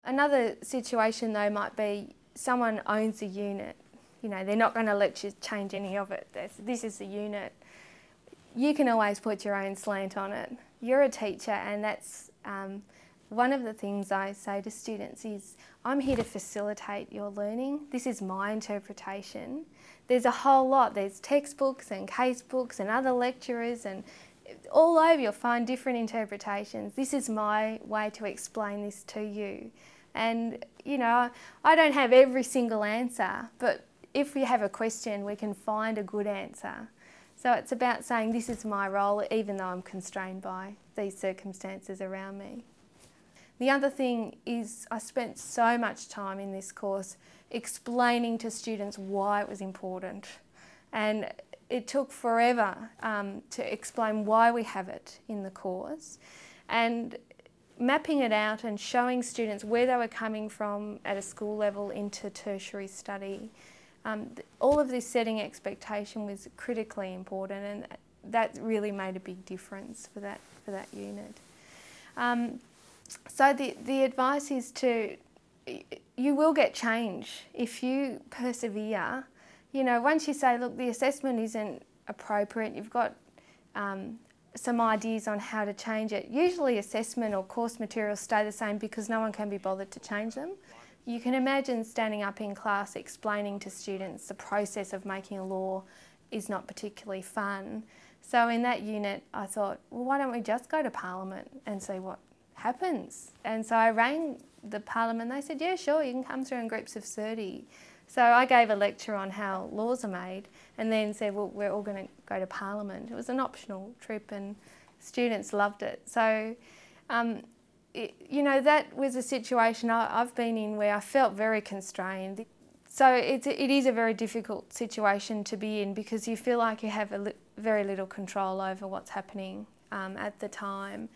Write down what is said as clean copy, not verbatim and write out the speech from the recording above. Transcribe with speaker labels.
Speaker 1: Another situation though might be someone owns a unit. You know, they're not going to let you change any of it. This is the unit. You can always put your own slant on it. You're a teacher, and that's one of the things I say to students is, I'm here to facilitate your learning. This is my interpretation. There's a whole lot. There's textbooks and casebooks and other lecturers, and all over you'll find different interpretations. This is my way to explain this to you. And, you know, I don't have every single answer, but if we have a question, we can find a good answer. So it's about saying this is my role, even though I'm constrained by these circumstances around me. The other thing is I spent so much time in this course explaining to students why it was important. And it took forever to explain why we have it in the course, and mapping it out and showing students where they were coming from at a school level into tertiary study. All of this setting expectation was critically important, and that really made a big difference for that unit. So the advice is you will get change if you persevere. You know, once you say, look, the assessment isn't appropriate, you've got some ideas on how to change it. Usually assessment or course materials stay the same because no one can be bothered to change them. You can imagine standing up in class explaining to students the process of making a law is not particularly fun. So in that unit I thought, well, why don't we just go to Parliament and see what happens? And so I rang the Parliament. They said, yeah, sure, you can come through in groups of 30. So I gave a lecture on how laws are made, and then said, well, we're all going to go to Parliament. It was an optional trip and students loved it. So, you know, that was a situation I've been in where I felt very constrained. So it is a very difficult situation to be in because you feel like you have very little control over what's happening at the time.